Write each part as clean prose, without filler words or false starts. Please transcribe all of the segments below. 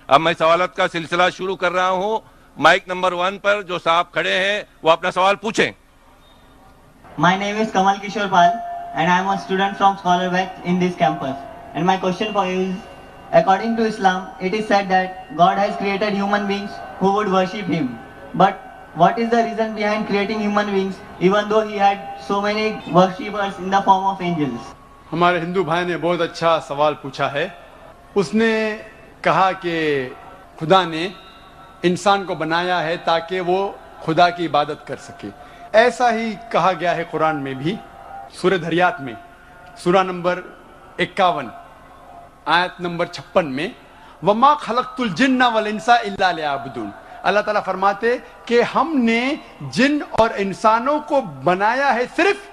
اب میں سوالات کا سلسلہ شروع کر رہا ہوں. مائک نمبر 1 پر جو صاحب کھڑے ہیں وہ اپنا سوال پوچھیں. My name is Kamal Kishore Pal and I am a student from Scholar West in this campus. And my question for you is, according to Islam, it is said that God has created human beings who would worship Him. But what is the reason behind creating human beings even though He had so many worshippers in the form of angels? ہمارے ہندو بھائی نے بہت اچھا سوال پوچھا ہے. اس نے کہا کہ خدا نے انسان کو بنایا ہے تاکہ وہ خدا کی عبادت کر سکے. ایسا ہی کہا گیا ہے قرآن میں بھی, سورہ دھریات میں سورہ نمبر 51 آیت نمبر 56 میں, وَمَا خَلَقْتُ الْجِنَّ وَالْإِنسَ إِلَّا لِيَعْبُدُونَ. اللہ تعالیٰ فرماتے کہ ہم نے جن اور انسانوں کو بنایا ہے صرف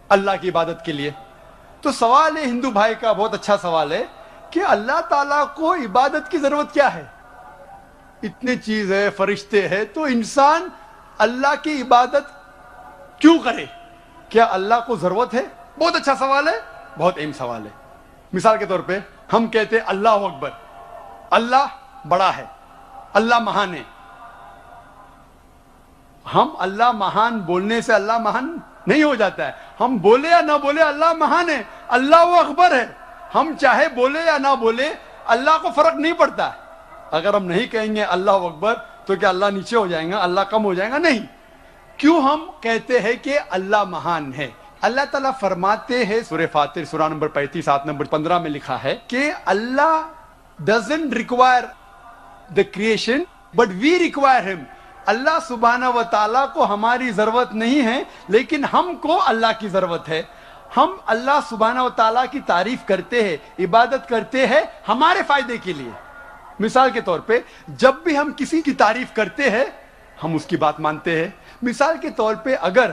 اللہ کی عبادت کے لیے. تو سوال ہے ہندو بھائی کا, بہت اچھا سوال ہے کہ اللہ تعالیٰ کو عبادت کی ضرورت کیا ہے؟ اتنے چیز ہے, فرشتے ہیں, تو انسان اللہ کی عبادت کیوں کرے؟ کیا اللہ کو ضرورت ہے؟ بہت اچھا سوال ہے, بہت اہم سوال ہے. مثال کے طور پہ ہم کہتے ہیں اللہ اکبر, اللہ بڑا ہے, اللہ مہان ہے. ہم اللہ مہان بولنے سے اللہ مہان نہیں ہو جاتا ہے. ہم بولے یا نہ بولے اللہ مہان ہے, اللہ اکبر ہے. ہم چاہے بولے یا نہ بولے اللہ کو فرق نہیں پڑتا. اگر ہم نہیں کہیں گے اللہ اکبر تو کیا اللہ نیچے ہو جائیں گا, اللہ کم ہو جائیں گا؟ نہیں. کیوں ہم کہتے ہیں کہ اللہ مہان ہے؟ اللہ تعالیٰ فرماتے ہیں سورہ فاطر سورہ نمبر 35 آیت نمبر 15 میں لکھا ہے کہ اللہ doesn't require the creation but we require him. اللہ سبحانہ و تعالیٰ کو ہماری ضرورت نہیں ہے لیکن ہم کو اللہ کی ضرورت ہے. ہم اللہ سبحانہ و تعالیٰ کی تعریف کرتے ہیں, عبادت کرتے ہیں ہمارے فائدے کے لیے. مثال کے طور پہ جب بھی ہم کسی کی تعریف کرتے ہیں ہم اس کی بات مانتے ہیں. مثال کے طور پہ اگر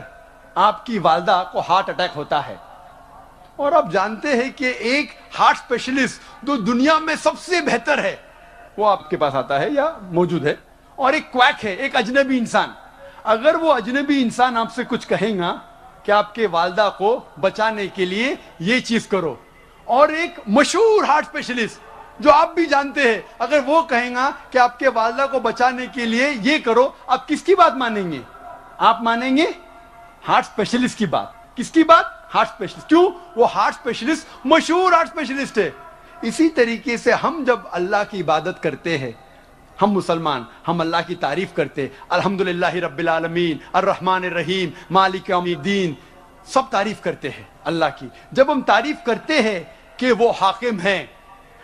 آپ کی والدہ کو ہارٹ اٹیک ہوتا ہے اور آپ جانتے ہیں کہ ایک ہارٹ اسپیشلسٹ جو دنیا میں سب سے بہتر ہے وہ آپ کے پاس آتا ہے یا موجود ہے, اور ایک کویک ہے, ایک اجنبی انسان, اگر وہ اجنبی انسان آپ سے کچھ کہیں گا کہ آپ کے والدہ کو بچانے کے لیے یہ چیز کرو, اور ایک مشہور ہارٹ اسپیشلسٹ جو آپ بھی جانتے ہیں اگر وہ کہیں گا کہ آپ کے والدہ کو بچانے کے لیے یہ کرو, آپ کس کی بات مانیں گے؟ آپ مانیں گے ہارٹ اسپیشلسٹ کی بات. کس کی بات؟ Heart specialist. کیوں؟ وہ ہارٹ اسپیشلسٹ مشہور ہارٹ اسپیشلسٹ ہے. اسی طریقے سے ہم جب اللہ کی عبادت کرتے ہیں, ہم مسلمان, ہم اللہ کی تعریف کرتے, الحمدللہ رب العالمین الرحمن الرحیم مالک یوم الدین, سب تعریف کرتے ہیں اللہ کی. جب ہم تعریف کرتے ہیں کہ وہ حاکم ہیں,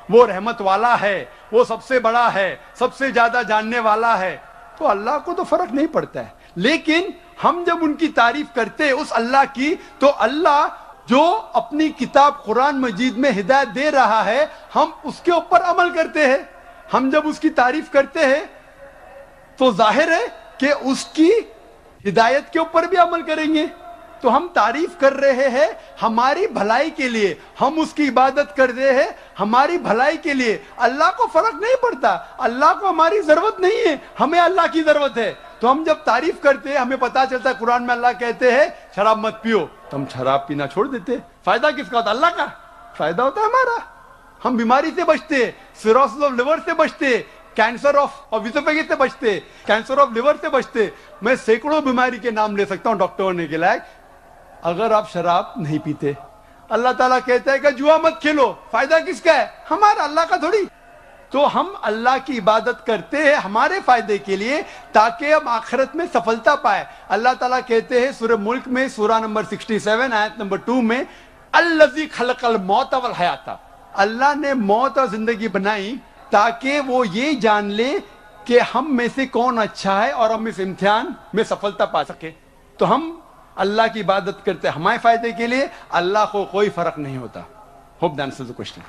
وہ رحمت والا ہے, وہ سب سے بڑا ہے, سب سے زیادہ جاننے والا ہے, تو اللہ کو تو فرق نہیں پڑتا ہے. لیکن ہم جب ان کی تعریف کرتے ہیں اس اللہ کی, تو اللہ جو اپنی کتاب قرآن مجید میں ہدایت دے رہا ہے ہم اس کے اوپر عمل کرتے ہیں. ہم جب اس کی تعریف کرتے ہیں تو ظاہر ہے کہ اس کی ہدایت کے اوپر بھی عمل کریں گے. تو ہم تعریف کر رہے ہیں ہماری بھلائی کے لیے, ہم اس کی عبادت کر رہے ہیں ہماری بھلائی کے لیے. اللہ کو فرق نہیں پڑتا, اللہ کو ہماری ضرورت نہیں ہے, ہمیں اللہ کی ضرورت ہے. تو ہم جب تعریف کرتے ہیں ہمیں پتا چلتا ہے قرآن میں اللہ کہتے ہیں شراب مت پیو, تو ہم شراب پینا چھوڑ دیتے. فائدہ کس کا ہوتا ہے؟ اللہ کا. فائدہ ہوتا ہے ہمارا. ہم بیماری سے بچتے, سیروسس آف لیور سے بچتے, کینسر آف اسوفیگس سے بچتے, کینسر آف لیور سے بچتے. میں سینکڑوں بیماری کے نام لے سکتا ہوں ڈاکٹر ہونے کے لائق, اگر آپ شراب نہیں پیتے. اللہ تعالیٰ کہتا ہے کہ جوا مت کھیلو, فائدہ کس کا ہے؟ ہمارا, اللہ کا تھوڑی. تو ہم اللہ کی عبادت کرتے ہیں ہمارے فائدے کے لیے تاکہ ہم آخرت میں سفلتا پائے. اللہ تعالیٰ کہتے ہیں سورہ ملک میں سورہ نمبر 67 آیت نمبر 2 میں, الذی خلق الموت والحیات, اللہ نے موت اور زندگی بنائی تاکہ وہ یہ جان لے کہ ہم میں سے کون اچھا ہے اور ہم اس امتحان میں سفلتا پا سکے. تو ہم اللہ کی عبادت کرتے ہمارے فائدے کے لیے, اللہ کو کوئی فرق نہیں ہوتا. Hope the answers the question.